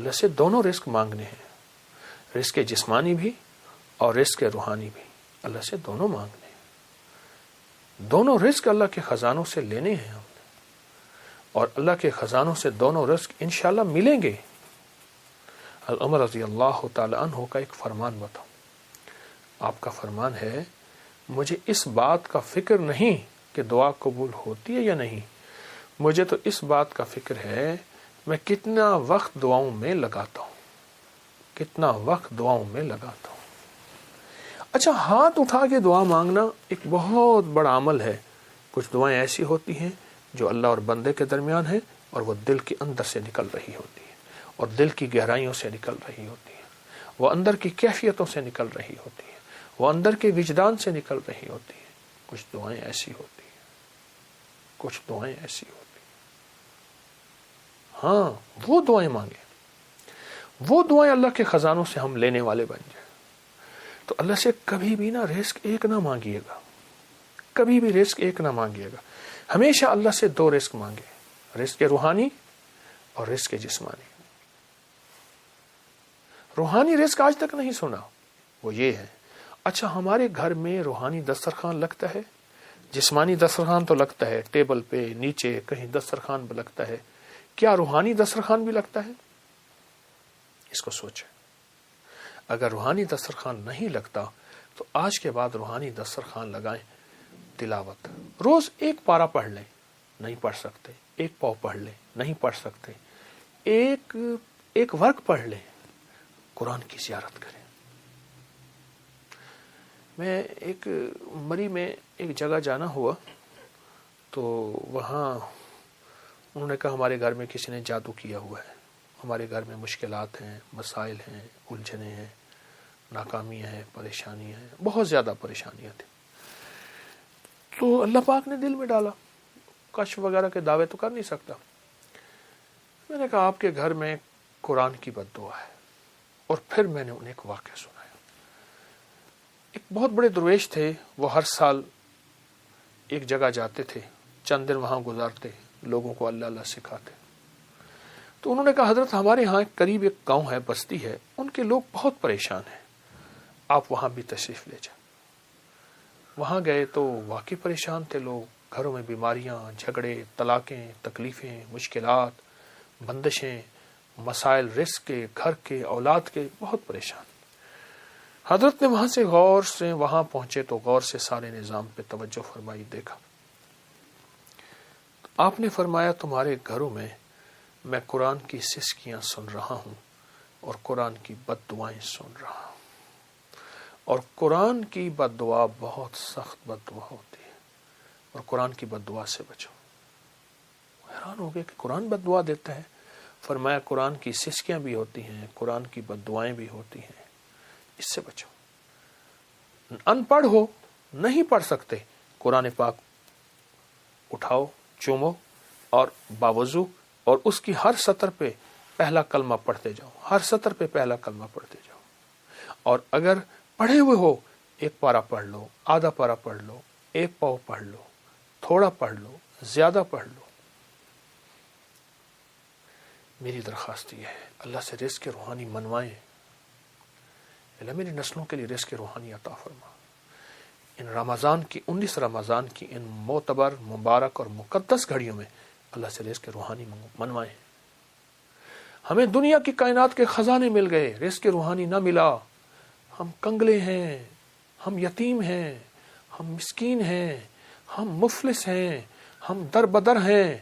اللہ سے دونوں رزق مانگنے ہیں، رزق جسمانی بھی اور رزق روحانی بھی، اللہ سے دونوں مانگنے ہیں۔ دونوں رزق اللہ کے خزانوں سے لینے ہیں ہم نے، اور اللہ کے خزانوں سے دونوں رزق انشاءاللہ ملیں گے۔ عمر رضی اللہ تعالی عنہ کا ایک فرمان بتاؤ، آپ کا فرمان ہے مجھے اس بات کا فکر نہیں کہ دعا قبول ہوتی ہے یا نہیں، مجھے تو اس بات کا فکر ہے میں کتنا وقت دعاؤں میں لگاتا ہوں، کتنا وقت دعاؤں میں لگاتا ہوں۔ اچھا، ہاتھ اٹھا کے دعا مانگنا ایک بہت بڑا عمل ہے۔ کچھ دعائیں ایسی ہوتی ہیں جو اللہ اور بندے کے درمیان ہیں، اور وہ دل کے اندر سے نکل رہی ہوتی ہے، اور دل کی گہرائیوں سے نکل رہی ہوتی ہے، وہ اندر کی کیفیتوں سے نکل رہی ہوتی ہے، وہ اندر کے وجدان سے نکل رہی ہوتی ہے۔ کچھ دعائیں ایسی ہوتی ہیں، کچھ دعائیں ایسی ہوتی ہیں۔ ہاں، وہ دعائیں مانگیں، وہ دعائیں اللہ کے خزانوں سے ہم لینے والے بن جائیں۔ تو اللہ سے کبھی بھی نہ رزق ایک نہ مانگیے گا، کبھی بھی رزق ایک نہ مانگیے گا، ہمیشہ اللہ سے دو رزق مانگے، رزق روحانی اور رزق جسمانی۔ روحانی رزق آج تک نہیں سنا، وہ یہ ہے۔ اچھا، ہمارے گھر میں روحانی دسترخوان لگتا ہے، جسمانی دسترخوان تو لگتا ہے، ٹیبل پہ نیچے کہیں دسترخوان پہ لگتا ہے، کیا روحانی دسترخوان بھی لگتا ہے؟ اس کو سوچیں۔ اگر روحانی دسترخوان نہیں لگتا تو آج کے بعد روحانی دسترخوان لگائیں۔ تلاوت روز ایک پارہ پڑھ لیں، نہیں پڑھ سکتے ایک پاؤ پڑھ لیں، نہیں پڑھ سکتے ایک ورق پڑھ لیں، قرآن کی زیارت کریں۔ میں ایک مری میں ایک جگہ جانا ہوا تو وہاں انہوں نے کہا ہمارے گھر میں کسی نے جادو کیا ہوا ہے، ہمارے گھر میں مشکلات ہیں، مسائل ہیں، الجھنیں ہیں، ناکامیاں ہیں، پریشانیاں ہیں، بہت زیادہ پریشانیاں تھیں۔ تو اللہ پاک نے دل میں ڈالا، کشف وغیرہ کے دعوے تو کر نہیں سکتا۔ میں نے کہا آپ کے گھر میں قرآن کی بد دعا ہے، اور پھر میں نے انہیں ایک واقعہ سنایا۔ ایک بہت بڑے درویش تھے، وہ ہر سال ایک جگہ جاتے تھے، چند دن وہاں گزارتے، لوگوں کو اللہ اللہ سکھاتے۔ تو انہوں نے کہا حضرت ہمارے ہاں قریب ایک گاؤں ہے، بستی ہے، ان کے لوگ بہت پریشان ہیں، آپ وہاں بھی تشریف لے جائیں۔ وہاں گئے تو واقعی پریشان تھے لوگ، گھروں میں بیماریاں، جھگڑے، طلاقیں، تکلیفیں، مشکلات، بندشیں، مسائل رزق کے، گھر کے، اولاد کے، بہت پریشان۔ حضرت نے وہاں سے وہاں پہنچے تو غور سے سارے نظام پہ توجہ فرمائی، دیکھا۔ آپ نے فرمایا تمہارے گھروں میں میں قرآن کی سسکیاں سن رہا ہوں، اور قرآن کی بد دعائیں سن رہا ہوں، اور قرآن کی بد دعا بہت سخت بد دعا ہوتی ہے، اور قرآن کی بد دعا سے بچو۔ حیران ہو گئے کہ قرآن بد دعا دیتا ہے؟ فرمایا قرآن کی سسکیاں بھی ہوتی ہیں، قرآن کی بد دعائیں بھی ہوتی ہیں، اس سے بچو۔ ان پڑھ ہو، نہیں پڑھ سکتے، قرآن پاک اٹھاؤ، چومو، اور باوضو اور اس کی ہر سطر پہ پہلا کلمہ پڑھتے جاؤ، ہر سطر پہ پہلا کلمہ پڑھتے جاؤ۔ اور اگر پڑھے ہوئے ہو، ایک پارہ پڑھ لو، آدھا پارہ پڑھ لو، ایک پاؤ پڑھ لو، تھوڑا پڑھ لو، زیادہ پڑھ لو۔ میری درخواست یہ ہے، اللہ سے رزق روحانی منوائیں، اللہ میری نسلوں کے لیے رزق روحانی عطا فرما۔ ان رمضان کی 19 رمضان کی ان معتبر، مبارک اور مقدس گھڑیوں میں اللہ سے رزق روحانی منوائیں۔ ہمیں دنیا کی کائنات کے خزانے مل گئے، رزق روحانی نہ ملا، ہم کنگلے ہیں، ہم یتیم ہیں، ہم مسکین ہیں، ہم مفلس ہیں، ہم در بدر ہیں۔